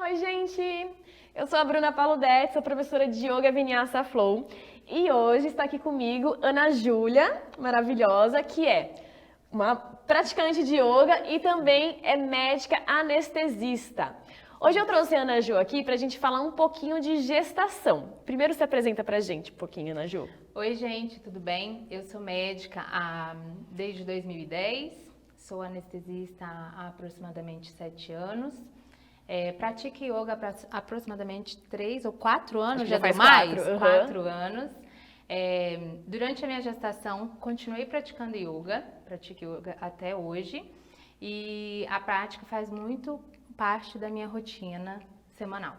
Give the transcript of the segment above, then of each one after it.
Oi, gente! Eu sou a Bruna Paludetti, sou professora de Yoga Vinyasa Flow e hoje está aqui comigo Ana Júlia, maravilhosa, que é uma praticante de yoga e também é médica anestesista. Hoje eu trouxe a Ana Ju aqui para a gente falar um pouquinho de gestação. Primeiro se apresenta para a gente um pouquinho, Ana Ju. Oi, gente, tudo bem? Eu sou médica desde 2010, sou anestesista há aproximadamente 7 anos. Pratico yoga há aproximadamente 3 ou 4 anos, já faz deu mais? 4, 4 anos. Durante a minha gestação, continuei praticando yoga, pratico yoga até hoje. E a prática faz muito parte da minha rotina semanal.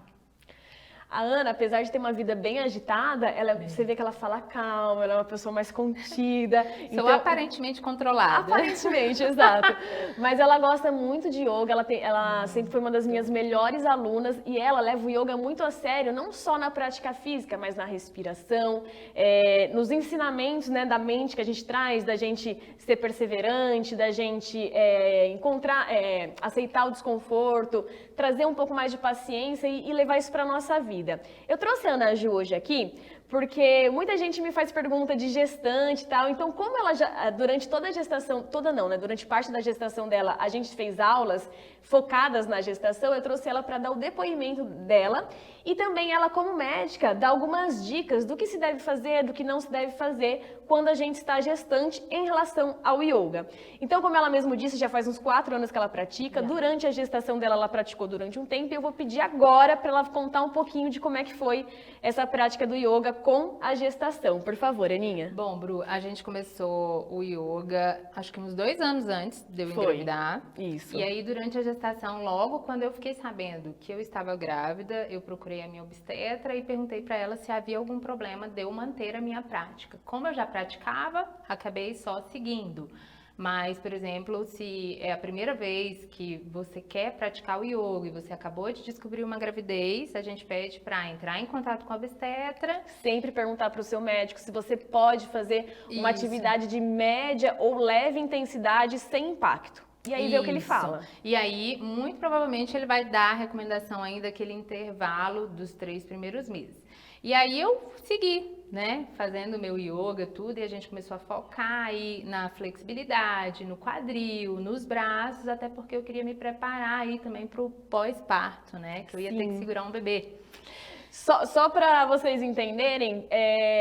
A Ana, apesar de ter uma vida bem agitada, você vê que ela fala calma, ela é uma pessoa mais contida. Sou aparentemente controlada. Aparentemente, exato. Mas ela gosta muito de yoga, ela sempre foi uma das minhas melhores alunas e ela leva o yoga muito a sério, não só na prática física, mas na respiração, nos ensinamentos, né, da mente que a gente traz, da gente ser perseverante, da gente aceitar o desconforto, trazer um pouco mais de paciência e levar isso para a nossa vida. Eu trouxe a Ana Ju hoje aqui porque muita gente me faz pergunta de gestante e tal, então como ela já, durante toda a gestação, toda não, né, durante parte da gestação dela, a gente fez aulas focadas na gestação, eu trouxe ela para dar o depoimento dela e também ela como médica dá algumas dicas do que se deve fazer, do que não se deve fazer quando a gente está gestante em relação ao yoga. Então, como ela mesmo disse, já faz uns 4 anos que ela pratica, durante a gestação dela ela praticou durante um tempo e eu vou pedir agora para ela contar um pouquinho de como é que foi essa prática do yoga com a gestação. Por favor, Aninha. Bom, Bru, a gente começou o yoga acho que uns 2 anos antes de eu engravidar. Isso. E aí, durante a gestação, logo quando eu fiquei sabendo que eu estava grávida, eu procurei a minha obstetra e perguntei para ela se havia algum problema de eu manter a minha prática. Como eu já praticava, acabei só seguindo. Mas, por exemplo, se é a primeira vez que você quer praticar o yoga e você acabou de descobrir uma gravidez, a gente pede para entrar em contato com a obstetra. Sempre perguntar para o seu médico se você pode fazer uma atividade de média ou leve intensidade sem impacto. E aí ver o que ele fala. E aí, muito provavelmente, ele vai dar a recomendação ainda daquele intervalo dos 3 primeiros meses. E aí eu segui, né, fazendo meu yoga, tudo, e a gente começou a focar aí na flexibilidade, no quadril, nos braços, até porque eu queria me preparar aí também para o pós-parto, né, que eu ia ter que segurar um bebê. Só para vocês entenderem,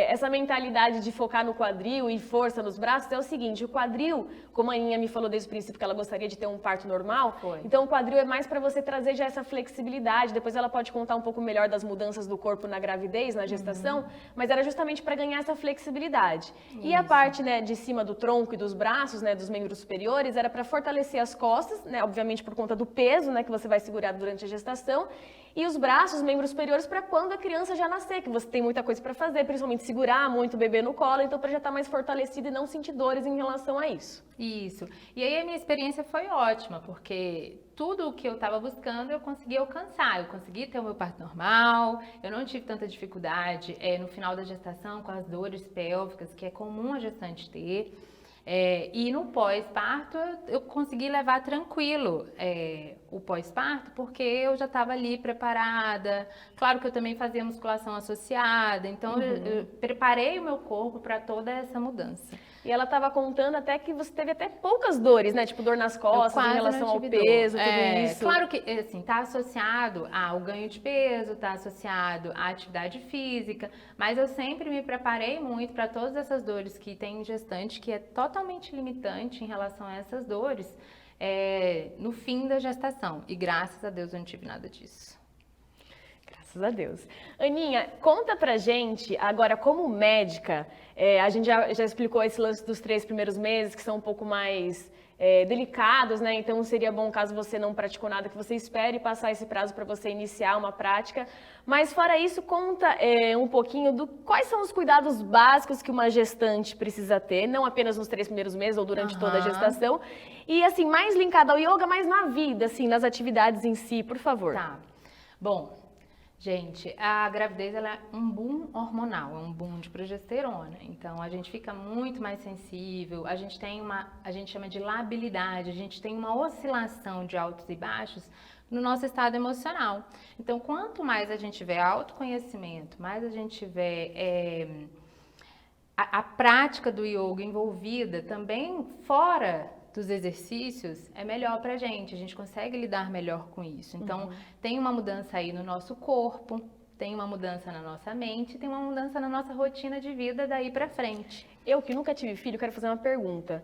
essa mentalidade de focar no quadril e força nos braços é o seguinte, o quadril, como a Aninha me falou desde o princípio que ela gostaria de ter um parto normal, então o quadril é mais para você trazer já essa flexibilidade, depois ela pode contar um pouco melhor das mudanças do corpo na gravidez, na gestação, mas era justamente para ganhar essa flexibilidade. E a parte, né, de cima do tronco e dos braços, né, dos membros superiores, era para fortalecer as costas, né, obviamente por conta do peso, né, que você vai segurar durante a gestação, e os braços, os membros superiores, para quando a criança já nascer, que você tem muita coisa para fazer, principalmente segurar muito o bebê no colo, então para já estar mais fortalecido e não sentir dores em relação a isso. Isso. E aí a minha experiência foi ótima, porque tudo o que eu estava buscando eu consegui alcançar. Eu consegui ter o meu parto normal, eu não tive tanta dificuldade no final da gestação com as dores pélvicas, que é comum a gestante ter. E no pós-parto eu consegui levar tranquilo o pós-parto, porque eu já estava ali preparada. Claro que eu também fazia musculação associada, então eu preparei o meu corpo para toda essa mudança. E ela estava contando até que você teve até poucas dores, né? Tipo dor nas costas, em relação ao peso, tudo isso. Claro que, assim, tá associado ao ganho de peso, tá associado à atividade física, mas eu sempre me preparei muito para todas essas dores que tem em gestante, que é totalmente limitante em relação a essas dores, no fim da gestação. E graças a Deus eu não tive nada disso. Graças a Deus. Aninha, conta pra gente, agora como médica, a gente já explicou esse lance dos 3 primeiros meses, que são um pouco mais delicados, né? Então seria bom, caso você não praticou nada, que você espere passar esse prazo para você iniciar uma prática. Mas fora isso, conta um pouquinho quais são os cuidados básicos que uma gestante precisa ter, não apenas nos 3 primeiros meses ou durante toda a gestação. E assim, mais linkado ao yoga, mas na vida, assim, nas atividades em si, por favor. Tá. Bom, gente, a gravidez ela é um boom hormonal, é um boom de progesterona. Então a gente fica muito mais sensível, a gente chama de labilidade, a gente tem uma oscilação de altos e baixos no nosso estado emocional. Então, quanto mais a gente tiver autoconhecimento, mais a gente tiver a prática do yoga envolvida também fora dos exercícios, é melhor pra gente. A gente consegue lidar melhor com isso. Então, tem uma mudança aí no nosso corpo, tem uma mudança na nossa mente, tem uma mudança na nossa rotina de vida daí pra frente. Eu que nunca tive filho, quero fazer uma pergunta.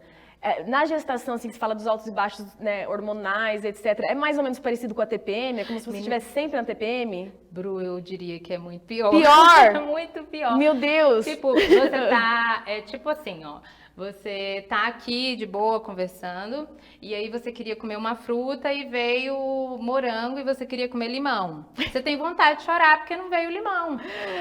Na gestação, assim, que se fala dos altos e baixos, né, hormonais, etc., é mais ou menos parecido com a TPM? É como se você estivesse sempre na TPM? Bru, eu diria que é muito pior. Pior? É muito pior. Meu Deus! Tipo, você tá, tipo assim, ó. Você tá aqui de boa conversando e aí você queria comer uma fruta e veio morango e você queria comer limão. Você tem vontade de chorar porque não veio limão,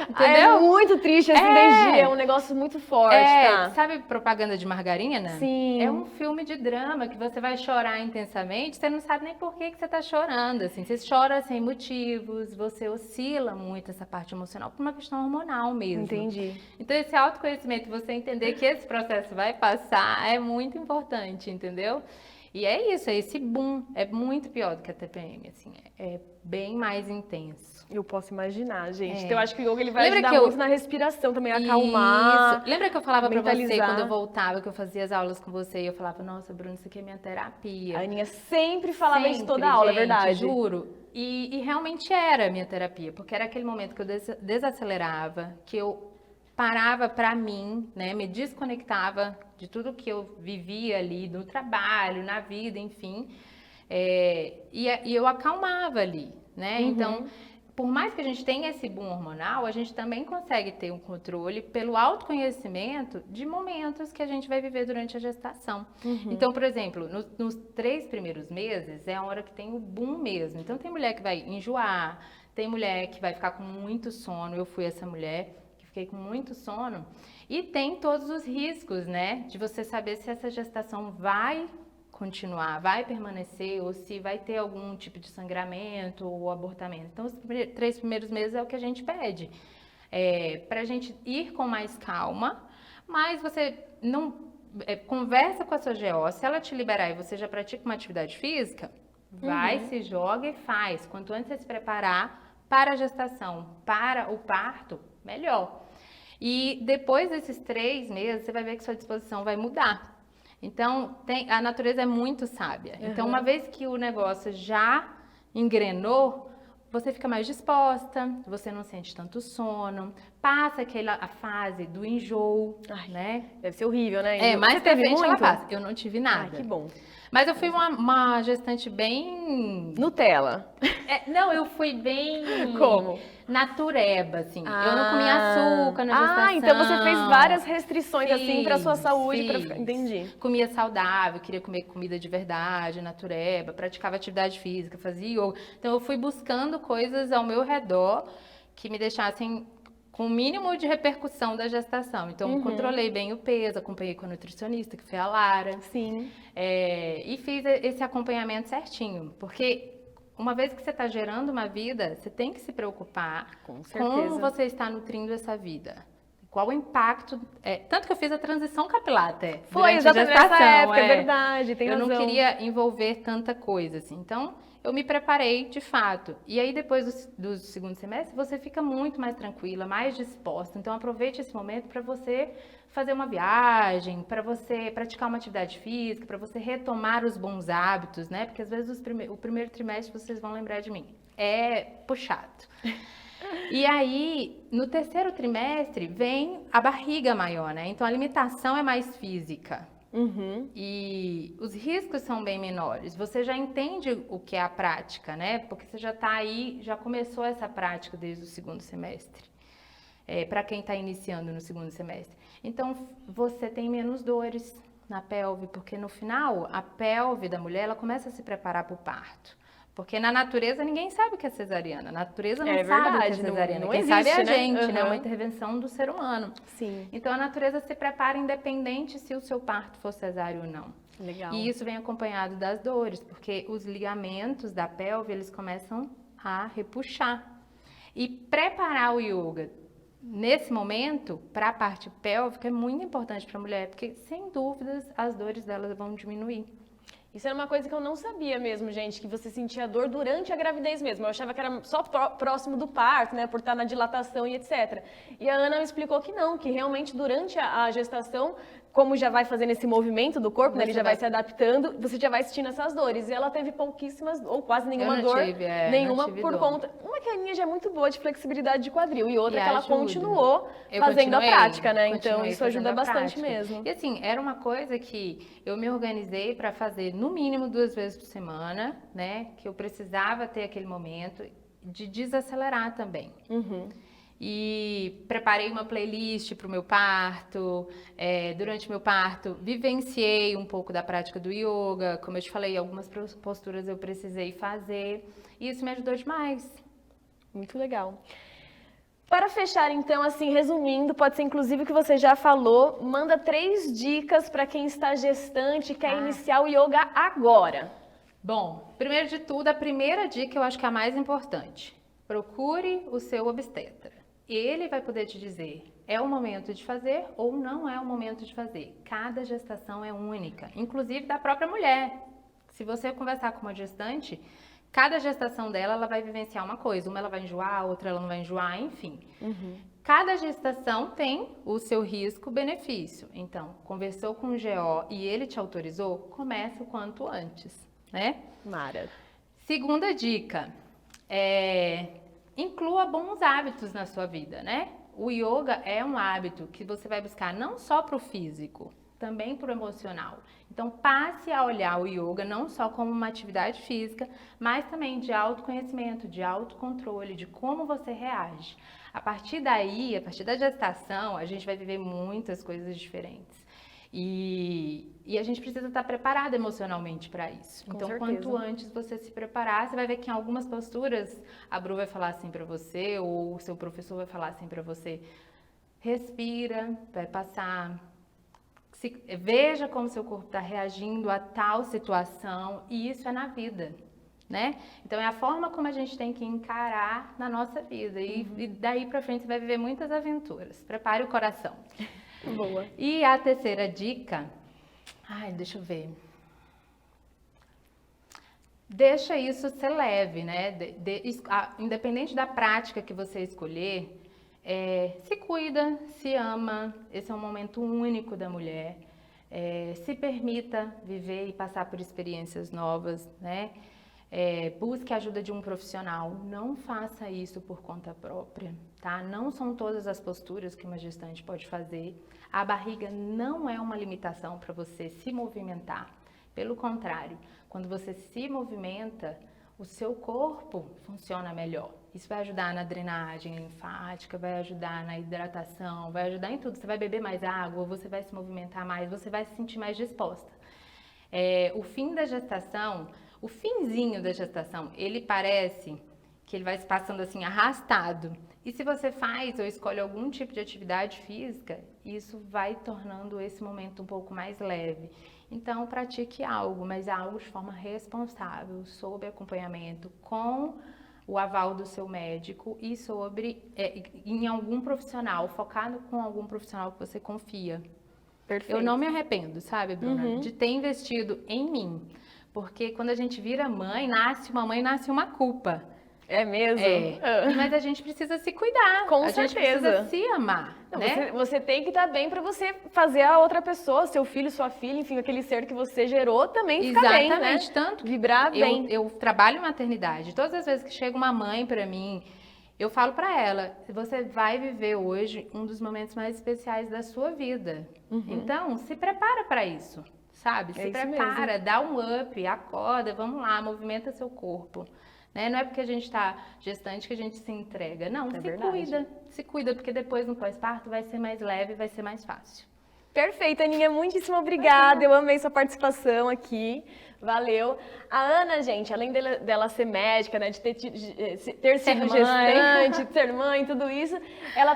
entendeu? É muito triste essa energia, é um negócio muito forte, tá? Sabe propaganda de margarina? Sim. É um filme de drama que você vai chorar intensamente, você não sabe nem por que você tá chorando, assim. Você chora sem motivos, você oscila muito essa parte emocional por uma questão hormonal mesmo. Entendi. Então esse autoconhecimento, você entender que esse processo vai passar, é muito importante, entendeu? E é isso, esse boom é muito pior do que a TPM, assim, é bem mais intenso. Eu posso imaginar, gente. Então eu acho que o yoga ele vai Lembra ajudar muito na respiração também, acalmar. Isso. Lembra que eu falava pra você mentalizar. quando eu voltava, que eu fazia as aulas com você e eu falava, nossa, Bruno, isso aqui é minha terapia. A Aninha sempre falava isso Sempre, toda a aula, é gente, verdade. Juro. E realmente era a minha terapia, porque era aquele momento que eu desacelerava, que eu parava pra mim, né, me desconectava de tudo que eu vivia ali, no trabalho, na vida, enfim, e eu acalmava ali, né? Então, por mais que a gente tenha esse boom hormonal, a gente também consegue ter um controle pelo autoconhecimento de momentos que a gente vai viver durante a gestação. Então, por exemplo, nos 3 primeiros meses é a hora que tem o boom mesmo. Então, tem mulher que vai enjoar, tem mulher que vai ficar com muito sono, eu fui essa mulher, fiquei com muito sono, e tem todos os riscos, né, de você saber se essa gestação vai continuar, vai permanecer, ou se vai ter algum tipo de sangramento ou abortamento. Então, os 3 primeiros meses é o que a gente pede, pra gente ir com mais calma, mas você não conversa com a sua GO, se ela te liberar e você já pratica uma atividade física, vai, se joga e faz. Quanto antes você se preparar para a gestação, para o parto, melhor. E depois desses 3 meses, você vai ver que sua disposição vai mudar. Então, a natureza é muito sábia. Então, uma vez que o negócio já engrenou, você fica mais disposta, você não sente tanto sono, passa a fase do enjoo, né? Deve ser horrível, né? Mas você teve muito? Ela passa. Eu não tive nada. Ai, que bom. Mas eu fui uma gestante bem... Nutella. Não, eu fui bem... Como? Natureba, assim. Eu não comia açúcar na gestação. Então você fez várias restrições, assim, pra sua saúde. Entendi. Comia saudável, queria comer comida de verdade, natureba, praticava atividade física, fazia yoga. Então eu fui buscando coisas ao meu redor que me deixassem com o mínimo de repercussão da gestação. Então, controlei bem o peso, acompanhei com a nutricionista, que foi a Lara. Sim. E fiz esse acompanhamento certinho, porque uma vez que você está gerando uma vida, você tem que se preocupar com como você está nutrindo essa vida. Qual o impacto... tanto que eu fiz a transição capilar até. Foi, exatamente nessa época, é verdade, tem razão. Eu não queria envolver tanta coisa, assim. Então, eu me preparei de fato. E aí, depois do segundo semestre, você fica muito mais tranquila, mais disposta. Então, aproveite esse momento para você fazer uma viagem, para você praticar uma atividade física, para você retomar os bons hábitos, né? Porque, às vezes, o primeiro trimestre, vocês vão lembrar de mim, é puxado. E aí, no 3º trimestre, vem a barriga maior, né? Então, a alimentação é mais física. E os riscos são bem menores. Você já entende o que é a prática, né? Porque você já está aí, já começou essa prática desde o 2º semestre. Para quem está iniciando no 2º semestre. Então, você tem menos dores na pelve, porque no final, a pelve da mulher, ela começa a se preparar para o parto. Porque na natureza ninguém sabe o que é cesariana. A natureza não sabe o que é cesariana. Quem sabe é a gente, né? Uma intervenção do ser humano. Sim. Então a natureza se prepara independente se o seu parto for cesáreo ou não. Legal. E isso vem acompanhado das dores, porque os ligamentos da pelve, eles começam a repuxar. E preparar o yoga nesse momento, para a parte pélvica, é muito importante para a mulher, porque sem dúvidas as dores delas vão diminuir. Isso era uma coisa que eu não sabia mesmo, gente, que você sentia dor durante a gravidez mesmo. Eu achava que era só próximo do parto, né, por estar na dilatação e etc. E a Ana me explicou que não, que realmente durante a gestação, como já vai fazendo esse movimento do corpo, né, ele já vai se adaptando, você já vai sentindo essas dores. E ela teve pouquíssimas, ou quase nenhuma dor, nenhuma por conta. Uma que a Aninha já é muito boa de flexibilidade de quadril e outra que ela continuou fazendo a prática, né? Então isso ajuda bastante mesmo. E assim, era uma coisa que eu me organizei para fazer no mínimo 2 vezes por semana, né? Que eu precisava ter aquele momento de desacelerar também. E preparei uma playlist para o meu parto. Durante meu parto, vivenciei um pouco da prática do yoga. Como eu te falei, algumas posturas eu precisei fazer. E isso me ajudou demais. Muito legal. Para fechar, então, assim, resumindo, pode ser inclusive o que você já falou, manda 3 dicas para quem está gestante e quer iniciar o yoga agora. Bom, primeiro de tudo, a primeira dica eu acho que é a mais importante. Procure o seu obstetra. Ele vai poder te dizer, é o momento de fazer ou não é o momento de fazer. Cada gestação é única, inclusive da própria mulher. Se você conversar com uma gestante, cada gestação dela, ela vai vivenciar uma coisa. Uma ela vai enjoar, outra ela não vai enjoar, enfim. Cada gestação tem o seu risco-benefício. Então, conversou com o GO e ele te autorizou, comece o quanto antes, né? Mara. Segunda dica, inclua bons hábitos na sua vida, né? O yoga é um hábito que você vai buscar não só para o físico, também para o emocional. Então, passe a olhar o yoga não só como uma atividade física, mas também de autoconhecimento, de autocontrole, de como você reage. A partir daí, a partir da gestação, a gente vai viver muitas coisas diferentes. E a gente precisa estar preparado emocionalmente para isso. Com então, certeza. quanto antes você se preparar, você vai ver que em algumas posturas a Bru vai falar assim para você, ou o seu professor vai falar assim para você: respira, vai passar. Veja como seu corpo está reagindo a tal situação, e isso é na vida, né? Então é a forma como a gente tem que encarar na nossa vida, e daí para frente você vai viver muitas aventuras. Prepare o coração. Boa. E a terceira dica, deixa eu ver. Deixa isso ser leve, né? Independente da prática que você escolher, se cuida, se ama. Esse é um momento único da mulher. Se permita viver e passar por experiências novas, né? Busque a ajuda de um profissional. Não faça isso por conta própria, tá? Não são todas as posturas que uma gestante pode fazer. A barriga não é uma limitação para você se movimentar. Pelo contrário, quando você se movimenta, o seu corpo funciona melhor. Isso vai ajudar na drenagem linfática, vai ajudar na hidratação, vai ajudar em tudo. Você vai beber mais água, você vai se movimentar mais, você vai se sentir mais disposta. O fim da gestação, o finzinho da gestação, ele parece que ele vai se passando assim arrastado. E se você faz ou escolhe algum tipo de atividade física, isso vai tornando esse momento um pouco mais leve. Então, pratique algo, mas algo de forma responsável, sob acompanhamento, com o aval do seu médico e em algum profissional, focado com algum profissional que você confia. Perfeito. Eu não me arrependo, sabe, Bruna, de ter investido em mim. Porque quando a gente vira mãe, nasce uma culpa. É mesmo? Mas a gente precisa se cuidar. Com a certeza. gente precisa se amar, né? Você tem que estar bem para você fazer a outra pessoa, seu filho, sua filha, enfim, aquele ser que você gerou também ficar bem, né? Exatamente, tanto vibrar bem. Eu trabalho em maternidade. Todas as vezes que chega uma mãe para mim, eu falo para ela: você vai viver hoje um dos momentos mais especiais da sua vida. Então, se prepara para isso, sabe? Se prepara, dá um up, acorda, vamos lá, movimenta seu corpo. Né? Não é porque a gente está gestante que a gente se entrega. Não, se cuida, porque depois no pós-parto vai ser mais leve, vai ser mais fácil. Perfeito, Aninha, muitíssimo obrigada. Eu amei sua participação aqui. Valeu. A Ana, gente, além dela ser médica, né, de ter sido gestante, de ser mãe, tudo isso, ela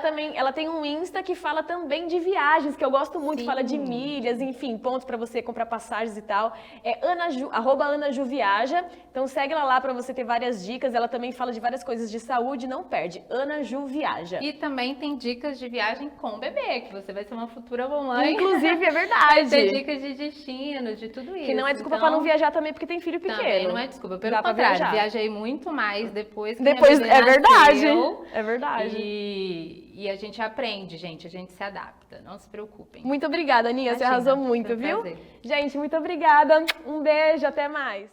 tem um Insta que fala também de viagens, que eu gosto muito, fala de milhas, enfim, pontos para você comprar passagens e tal. É @AnaJuViaja. Então segue ela lá para você ter várias dicas. Ela também fala de várias coisas de saúde, não perde. AnaJuViaja. E também tem dicas de viagem com bebê, que você vai ser uma futura mamãe. Inclusive, é verdade. Vai ter dicas de destino, de tudo isso. Que não é desculpa para não viajar viajar também porque tem filho pequeno. Também não é desculpa, pelo Dá pra contrário, viajar. viajei muito mais depois que Depois, minha bebê é verdade, nasceu. é verdade. E a gente aprende, gente, a gente se adapta, não se preocupem. Muito obrigada, Aninha, você Imagina, arrasou muito, foi um viu? prazer. Gente, muito obrigada, um beijo, até mais.